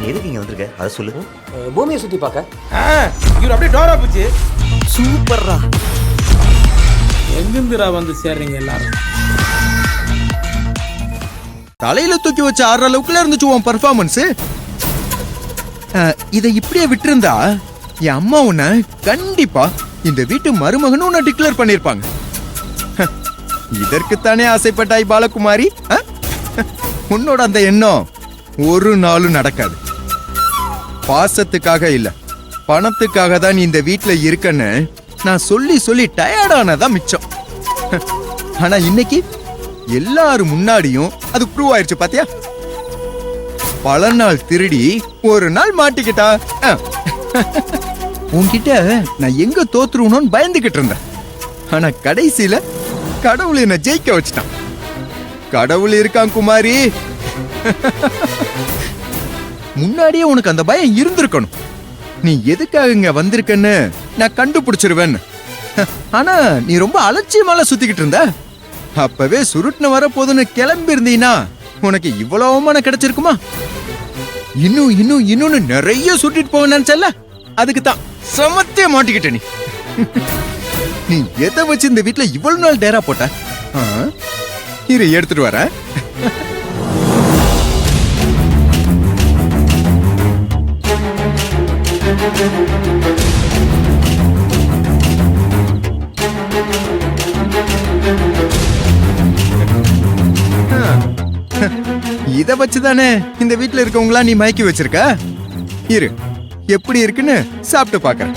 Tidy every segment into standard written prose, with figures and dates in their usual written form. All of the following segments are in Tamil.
எதுக்கு இங்க வந்திருக்க அதை சொல்லு. பூமியை சுத்தி பார்க்க. இவர் அப்படியே டோரா போச்சு. சூப்பர்ரா. எங்கிருந்துடா வந்து சேர்றீங்க எல்லாரும்? தலையில தூக்கி வச்ச ஆடுற அளவுக்குல இருந்துச்சு உன் பர்ஃபார்மன்ஸ். இதை இப்படியே விட்டுருந்தா என் அம்மா உன்னை கண்டிப்பா இந்த வீட்டு மருமகனும் உன்னை டிக்ளேர் பண்ணிருப்பாங்க. இதற்குத்தானே ஆசைப்பட்டாய் பாலகுமாரி? உன்னோட அந்த எண்ணம் ஒரு நாளும் நடக்காது. பாசத்துக்காக இல்ல, பணத்துக்காக தான் நீ இந்த வீட்டுல இருக்கன்னு நான் சொல்லி சொல்லி டயர்டானதான் மிச்சம். ஆனா இன்னைக்கு எல்லாரும் முன்னாடியும் அது ப்ரூவ் ஆயிடுச்சு பாத்தியா? பல நாள் திருடி ஒரு நாள் மாட்டிக்கிட்டா. உன்கிட்ட நான் எங்க தோத்துருவணும்னு பயந்துகிட்டு இருந்தேன். ஆனா கடைசியில கடவுள் என்ன ஜெயிக்க வச்சுட்டான். கடவுள் இருக்கான் குமாரி. முன்னாடியே உனக்கு அந்த பயம் இருந்திருக்கணும். நீ எதுக்காக இங்க வந்திருக்கன்னு நான் கண்டுபிடிச்சிருவேன். ஆனா நீ ரொம்ப அலட்சியமால சுத்திக்கிட்டு இருந்த. அப்பவே சுருட்டுன வர போதுன்னு கிளம்பி இருந்தீனா உனக்கு இவ்வளவு அவமானம் கிடைச்சிருக்குமா? இன்னும் இன்னும் இன்னொன்னு நிறைய சுட்டிட்டு போக நினைச்சல, அதுக்கு தான் சமத்தே மாட்டிக்கிட்ட. நீ எதை வச்சு இந்த வீட்டுல இவ்வளவு நாள் டேரா போட்ட? இரு எடுத்துட்டு வர. இத வச்சுதானே இந்த வீட்டுல இருக்கவங்களா நீ மயக்கி வச்சிருக்க. இரு எப்படி இருக்குன்னு சாப்பிட்டு பாக்குறேன்.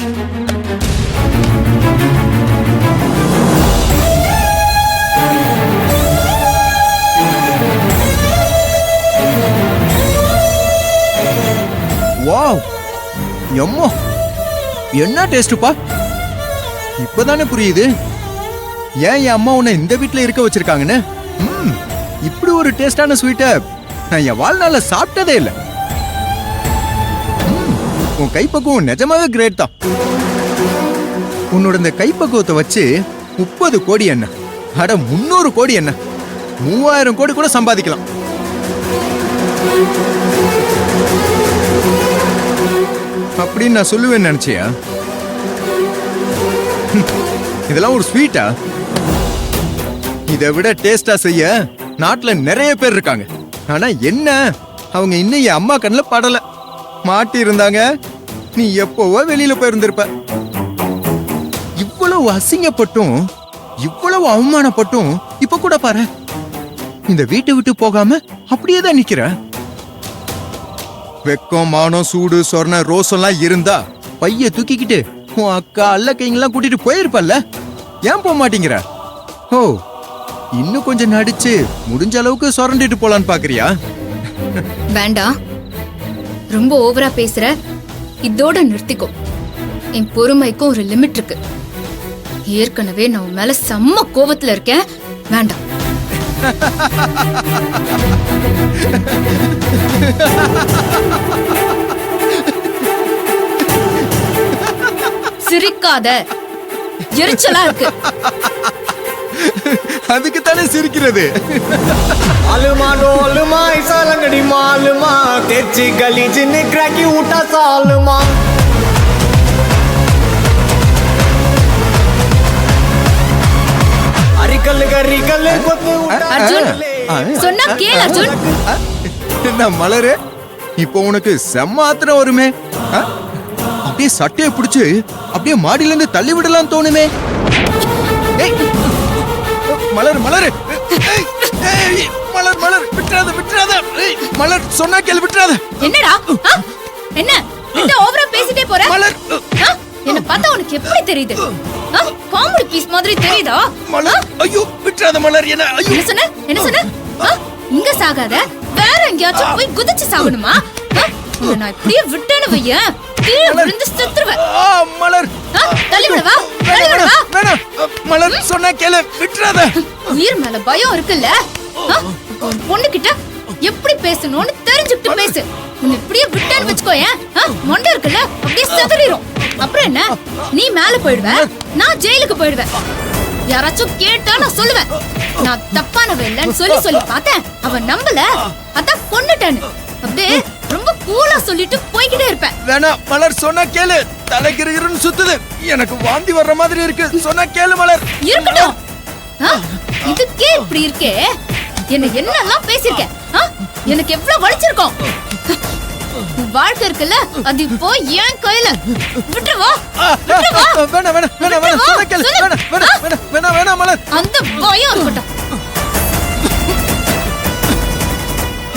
வாவ், எம்மோ என்ன டேஸ்டுப்பா. இப்பதானே புரியுது ஏன் என் அம்மா உன்னை இந்த வீட்டுல இருக்க வச்சிருக்காங்கன்னு. இப்படி ஒரு டேஸ்டான ஸ்வீட்டை நான் என் வாழ்நாள்ல சாப்பிட்டதே இல்லை. உன் கைப்பக்குவம் நிஜமாவே கிரேட் தான். உன்னோட இந்த கைப்பக்குவத்தை வச்சு 30 கோடி என்ன, அட 300 கோடி என்ன, 3000 கோடி கூட சம்பாதிக்கலாம். அப்படின்னு நான் சொல்லுவேன்னு நினைச்சியா? இதெல்லாம் ஒரு ஸ்வீட்டா? இதை விட டேஸ்டா செய்ய நாட்டுல நிறைய பேர் இருக்காங்க. ஆனா என்ன, அவங்க இன்னும் என் அம்மா கண்ணில் படல. மாட்டி இருந்தாங்க நீ எப்போவோ வெளியில போயிருந்திருப்ப. இவ்வளவு அசிங்கப்பட்டும் இவ்வளவு அவமானப்பட்டும் இப்ப கூட பாரு, இந்த வீட்டை விட்டு போகாம அப்படியே தான் நிக்கிற. வெக்கம், மானம், சூடு, சொர்ண, ரோசம்லாம் இருந்தா பைய தூக்கிக்கிட்டு உன் அக்கா அல்ல கைங்கெல்லாம் கூட்டிட்டு போயிருப்பல்ல. ஏன் போக மாட்டேங்கிற? ஓ, இன்னும் கொஞ்சம் நடிச்சு முடிஞ்ச அளவுக்கு சொரண்டிட்டு போலான்னு பாக்குறியா? வேண்டாம், ரொம்ப ஓவரா பேசுற. இதோட நிறுத்திக்கோ. என் பொறுமைக்கும் ஒரு லிமிட் இருக்கு. ஏற்கனவே நான் உன் மேல செம்ம கோவத்துல இருக்கேன். வேண்டாம். சிரிக்காத, எரிச்சலா இருக்கு. அதுக்கு தானே சிரிக்கிறது. आलमा डोलमा ऐसा लंगड़ी मालमा तेजी गली जिन्ने क्रैकी उठा सालमा अरिकल गरिकल அர்ஜுன், சொன்னா கேள் அர்ஜுன். என்ன மலரு, இப்போ உனக்கு செம்ம ஆத்திரம் வருமே. அப்படியே சட்டையை பிடிச்சு அப்படியே மாடியில இருந்து தள்ளி விடலாம் தோணுமே. மலர் மலர் மலர் மலர் விட்டுறாத விட்டுறாத. மலர் சொன்னா கேள், விட்டுறாத. என்னடா என்ன இந்த ஓவரா பேசிட்டே போற? மலர், என்ன பார்த்தா உனக்கு எப்படி தெரியுது? காமெடி பீஸ் மாதிரி தெரியுதா? மலர், ஐயோ விட்டுறாத மலர். என்ன ஐயோ, என்ன சொன்ன? என்ன சொன்ன? இங்க சாகாத, வேற எங்கயாச்சும் போய் குதிச்சு சாகணுமா? நான் இப்படியே விட்டேன்னு வைய, கீழே விழுந்து செத்துருவேன். மலர், தள்ளி விடவா? தள்ளி விடவா? வேணாம் மலர், சொன்னா கேளு, விட்டுறாத. உயிர் மேல பயம் இருக்குல்ல? பொண்ணு கிட்ட எப்படி பேசணும்னு தெரிஞ்சுக்கிட்டு பேசு. உன்னை இப்படியே விட்டேன்னு வச்சுக்கோயேன், மொண்டை இருக்குல்ல அப்படியே செதறிடும். அப்புறம் என்ன, நீ மேல போயிடுவ, நான் ஜெயிலுக்கு போயிடுவேன். யாராச்சும் கேட்டா நான் சொல்லுவேன் நான் தப்பானவ இல்லைன்னு சொல்லி சொல்லி பார்த்தேன். அவன் நம்பல, அதான் கொன்னுட்டேன்னு. அப்படியே ரொம்ப கூலா சொல்லிட்டு போய்கிட்டே இருப்பேன். வேணா மலர், சொன்னா கேளு. தலைகிருன்னு சுத்துது, எனக்கு வாந்தி வர்ற மாதிரி இருக்கு. சொன்னா கேளு மலர். இருக்கட்டும். இதுக்கே இப்படி இருக்கே, என்ன என்னெல்லாம் பேசிருக்க? எனக்கு எவ்வளவு வலிச்சிருக்கும். வாழ்க்கை இருக்குல்ல, அது இப்போ என் கையில. விட்டுருவா. வேணா வேணா வேணா வேணா, சொன்னா கேளு. வேணா வேணா வேணா வேணா வேணா மலர். அந்த பயம் இருக்கட்டும்.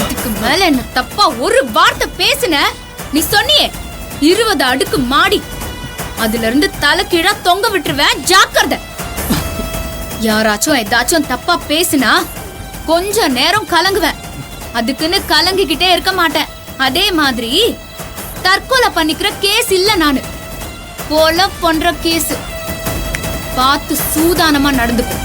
இதுக்கு மேல என்ன தப்பா ஒரு வார்த்தை பேசுன, நீ சொன்னியே 20 அடுக்கு மாடி, அதுல இருந்து தலை கீழா தொங்க விட்டுருவேன். ஜாக்கிரதை. யாராச்சும் ஏதாச்சும் தப்பா பேசுனா கொஞ்ச நேரம் கலங்குவேன். அதுக்குன்னு கலங்கிக்கிட்டே இருக்க மாட்டேன். அதே மாதிரி தற்கொலை பண்ணிக்கிற கேஸ் இல்ல நானு, கொலை பண்ற கேஸ். பார்த்து சூதானமா நடந்துக்கும்.